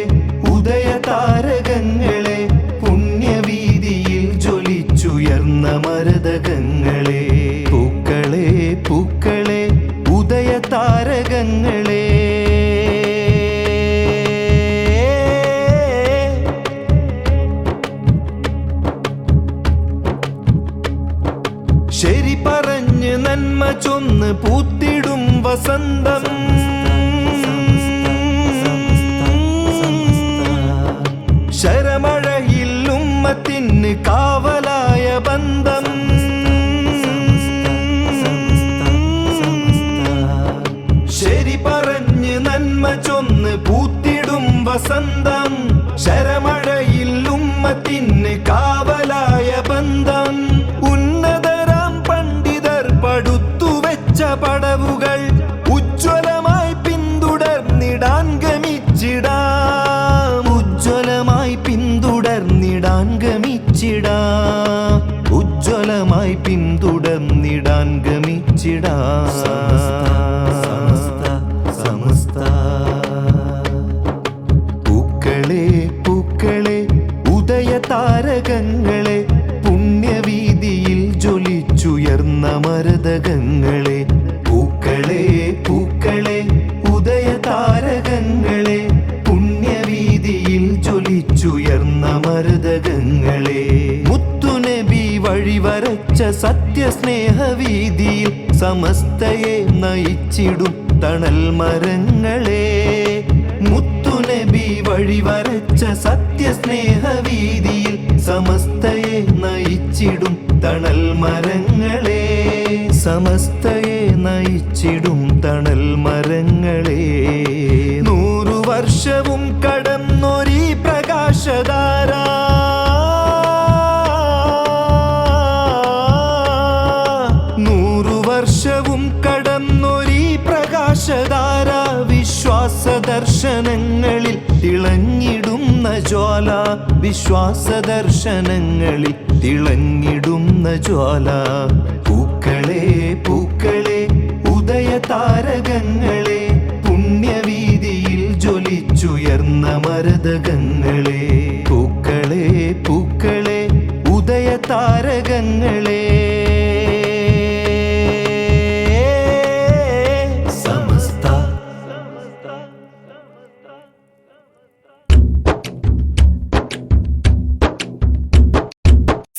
ഉദയ താരകങ്ങളെ, പുണ്യവീതിയിൽ ജ്വലിച്ചുയർന്ന മരതകങ്ങളെ. പൂക്കളെ പൂക്കളെ ഉദയ താരകങ്ങളെ. ശരി പറഞ്ഞ് നന്മ ചൊന്ന് പൂത്തിടും വസന്തം, ശരമഴയിൽ ഉമ്മത്തിന് കാവലായ ബന്ധം. ശരി പറഞ്ഞ് നന്മ ചൊന്ന് പൂത്തിടും വസന്തം, ശരമഴയിൽ ഉമ്മത്തിന് കാവലായ ബന്ധം. ഉന്നതരാം പണ്ഡിതർ പടുത്തുവെച്ച പടവുകൾ ഉജ്ജ്വലമായി പിന്തുടർന്നിടാൻ ഗമിച്ചിടാം, ഉജ്ജ്വലമായി കാലമായി പിന്തുടർന്നിടാൻ ഗമിച്ചിടാം സമസ്ത. പൂക്കളെ പൂക്കളെ ഉദയ താരകങ്ങളെ, പുണ്യവീതിയിൽ ജ്വലിച്ചുയർന്ന മരതകങ്ങളെ. പൂക്കളെ പൂക്കളെ ഉദയ താരകങ്ങളെ, പുണ്യവീതിയിൽ ജ്വലിച്ചുയർന്ന മരതകങ്ങളെ. മുത്തുനബി വഴിവരച്ച സത്യസ്നേഹവീതിയിൽ സമസ്തയെ നയിച്ചിടും തണൽ മരങ്ങളെ. മുത്തുനബി വഴിവരച്ച സത്യസ്നേഹവീതിയിൽ സമസ്തയെ നയിച്ചിടും തണൽ മരങ്ങളെ. സമസ്തയെ നയിച്ചിടും തണൽ മരങ്ങളെ. 100 വർഷവും കടന്നൊരീ പ്രകാശധാര, 100 വർഷവും കടന്നൊരീ പ്രകാശധാര. വിശ്വാസ ദർശനങ്ങളിൽ തിളങ്ങിടുന്ന ജ്വാല, വിശ്വാസ ദർശനങ്ങളിൽ തിളങ്ങിടുന്ന ജ്വാല. പൂക്കളെ പൂക്കളെ ഉദയ താരകങ്ങളെ, പുണ്യവീതിയിൽ ജ്വലിച്ചുയർന്ന മരതകങ്ങളെ. പൂക്കളെ പൂക്കളെ ഉദയ താരകങ്ങളെ.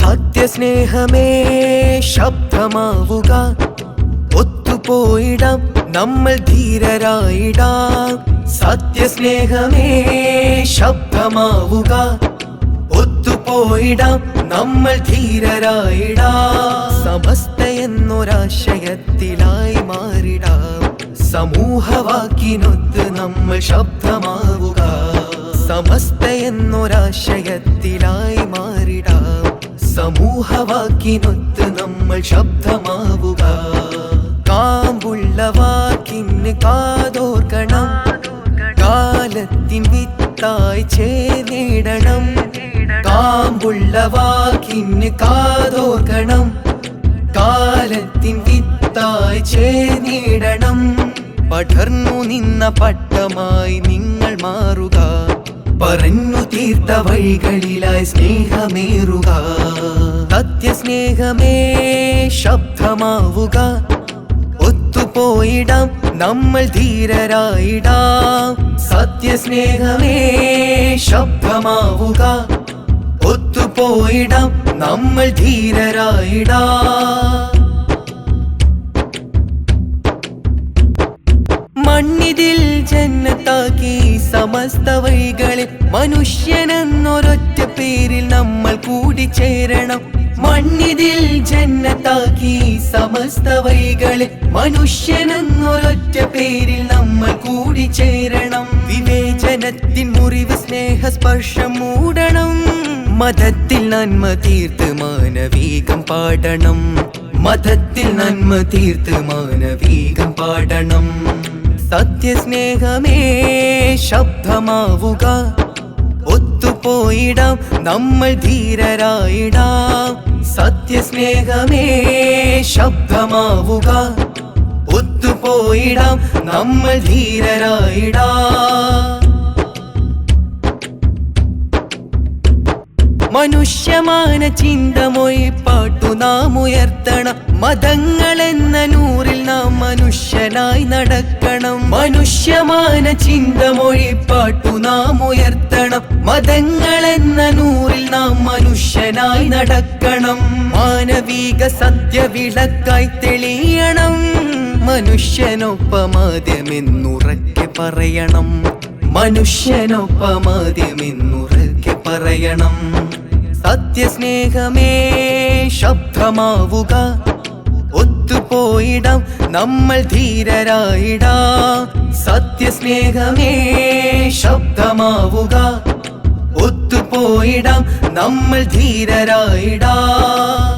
സത്യസ്നേഹമേ ശബ്ദമാവുക, ഒത്തുപോയിടാം നമ്മൾ ധീരരായിടാം. സത്യസ്നേഹമേ ശബ്ദമാവുക, ഒത്തുപോയിടാം നമ്മൾ ധീരരായിടാം. സമസ്ത എന്നൊരാശയത്തിലായി മാറിടാം, സമൂഹവാക്കിനൊത്ത് നമ്മൾ ശബ്ദമാവുക. സമസ്ത എന്നൊരാശയത്തിലായി മാറിടാം, സമൂഹവാക്കിനൊത്ത് നമ്മൾ ശബ്ദമാവുക. കാമ്പുള്ള വാക്കിന് കാതോർക്കണം, കാലത്തിൻ വിത്തായി ചേർന്നിടണം. കാമ്പുള്ള വാക്കിന് കാതോർക്കണം, കാലത്തിൻ വിത്തായി ചേർന്നിടണം. പടർന്നു നിന്ന പട്ടമായി നിങ്ങൾ മാറുക, പറഞ്ഞു തീർത്ത വഴികളിലായി സ്നേഹമേറുക. സത്യസ്നേഹമേ ശബ്ദമാവുക, ഒത്തുപോയിടാം നമ്മൾ ധീരരായിടാം. സത്യസ്നേഹമേ ശബ്ദമാവുക, ഒത്തുപോയിടാം നമ്മൾ ധീരരായിടാം. മണ്ണിതിൽ ജന്നത്താക്കി സമസ്ത വഴികളിൽ മനുഷ്യനെന്നൊരൊറ്റ പേരിൽ നമ്മൾ കൂടിച്ചേരണം. മണ്ണിതിൽ ജന്നത്താക്കി സമസ്ത വഴികളിൽ മനുഷ്യനെന്നൊരൊറ്റ പേരിൽ നമ്മൾ കൂടിച്ചേരണം. വിവേചനത്തിൻ മുറിവ് സ്നേഹസ്പർശം മൂടണം, മതത്തിൽ നന്മ തീർത്ത് മാനവീകം പാടണം. മതത്തിൽ നന്മ തീർത്ത് മാനവീകം പാടണം. സത്യസ്നേഹമേ ശബ്ദമാവുക, ഒത്തുപോയിടാം നമ്മൾ ധീരരായിടാം. സത്യസ്നേഹമേ ശബ്ദമാവുക, ഒത്തുപോയിടാം നമ്മൾ ധീരരായിടാം. മനുഷ്യമാന ചിന്തമൊഴി പാട്ടു നാം ഉയർത്തണം. മതങ്ങളെന്ന നൂറിൽ നാം മനുഷ്യനായി നടക്കണം. മനുഷ്യമാന ചിന്തമൊഴി പാട്ടു നാം ഉയർത്തണം. മതങ്ങളെന്ന നൂറിൽ നാം മനുഷ്യനായി നടക്കണം. മാനവിക സത്യവിളക്കായി തെളിയണം. മനുഷ്യനൊപ്പമാദ്യമെന്നുറക്കെ പറയണം. മനുഷ്യനൊപ്പമാദ്യമെന്നുറക്കെ പറയണം. സത്യസ്നേഹമേ ശബ്ദമാവുക, ഒത്തുപോയിടാം നമ്മൾ ധീരരായിടാം. സത്യസ്നേഹമേ ശബ്ദമാവുക, ഒത്തുപോയിടാം നമ്മൾ ധീരരായിടാം.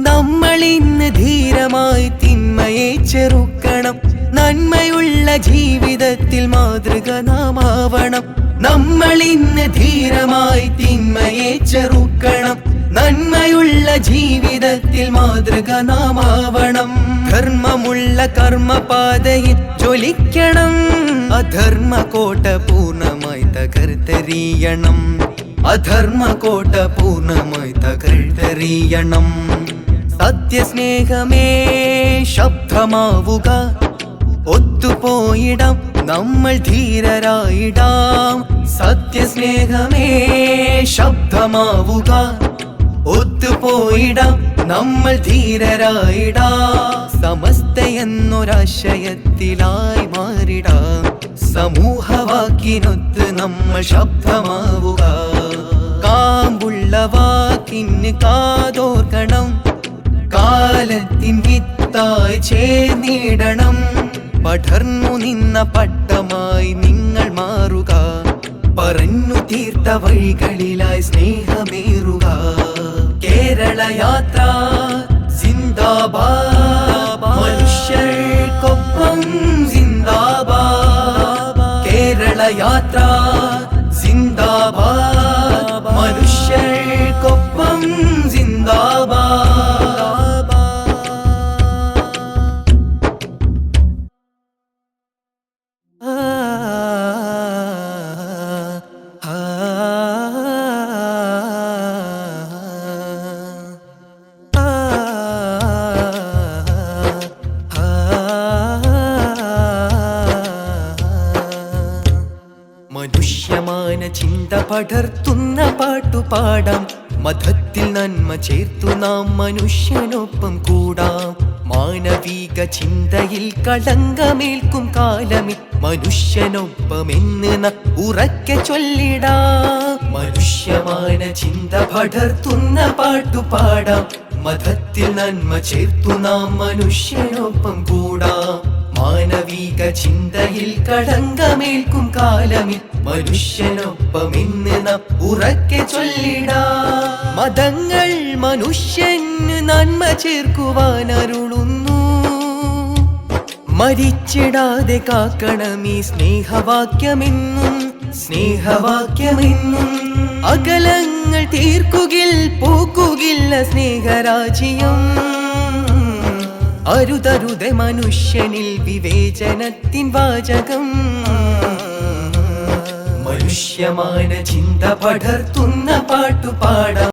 നമ്മളിന്ന് ധീരമായി തിന്മയെ ചെറുക്കണം. നന്മയുള്ള ജീവിതത്തിൽ മാതൃക നാം ആവണം. നമ്മൾ ഇന്ന് ധീരമായി തിന്മയെ ചെറുക്കണം. നന്മയുള്ള ജീവിതത്തിൽ മാതൃക നാമാവണം. ധർമ്മമുള്ള കർമ്മപാതയിൽ ജ്വലിക്കണം. അധർമ്മകോട്ട പൂർണ്ണമായി തകർത്തെറിയണം. അധർമ്മകോട്ട പൂർണ്ണമായി തകർത്തെറിയണം. സത്യസ്നേഹമേ ശബ്ദമാവുക. ഒത്തുപോയിടാം നമ്മൾ ധീരരായിടാം. സത്യസ്നേഹമേ ശബ്ദമാവുക. ഒത്തുപോയിടാം നമ്മൾ ധീരരായിടാം. സമസ്ത എന്നൊരാശയത്തിലായി മാറിടാം. സമൂഹവാക്കിനൊത്ത് നമ്മൾ ശബ്ദമാവുക. കാമ്പുള്ള വാക്കിന് കാതോർക്കണം. കാലത്തിൻ വിത്തായി ചേർന്നിടണം. പടർന്നു നിന്ന പട്ടമായി നിങ്ങൾ മാറുക. പറഞ്ഞു തീർത്ത വഴികളിലായി സ്നേഹമേറുക. കേരള യാത്ര സിന്ദാബാദ്. മനുഷ്യർക്കൊപ്പം സിന്ദാബാദ്. കേരള യാത്ര സിന്ദാബാദ്. മനുഷ്യർക്കൊപ്പം സിന്ദാബാദ്. മനുഷ്യമാന ചിന്ത പടർത്തുന്ന പാട്ടുപാടാം. മതത്തിൽ നന്മ ചേർത്തു നാം മനുഷ്യനൊപ്പം കൂടാം. മാനവിക ചിന്തയിൽ കളങ്കമേൽക്കും കാലമി മനുഷ്യനൊപ്പമെന്ന് ഉറക്കെ ചൊല്ലിടാം. മനുഷ്യമാന ചിന്ത പടർത്തുന്ന പാട്ടുപാടാം. മതത്തിൽ നന്മ ചേർത്തു നാം മനുഷ്യനൊപ്പം കൂടാം. മാനവിക ചിന്തയിൽ കളങ്കമേൽക്കും കാലമി മനുഷ്യനൊപ്പമെന്ന് നാം ഉറക്കെ ചൊല്ലിടാം. മതങ്ങൾ മനുഷ്യന് നന്മ ചേർക്കുവാൻ അരുളുന്നു. മരിച്ചിടാതെ കാക്കണമീ സ്നേഹവാക്യമെന്നും. സ്നേഹവാക്യമെന്നും അകലങ്ങൾ തീർക്കുകിൽ പൂക്കുകില്ല സ്നേഹരാജ്യം. അരുതരുതെ മനുഷ്യനിൽ വിവേചനത്തിൻ വാചകം. മനുഷ്യമാന ചിന്ത പടർത്തുന്ന പാട്ടുപാടാം.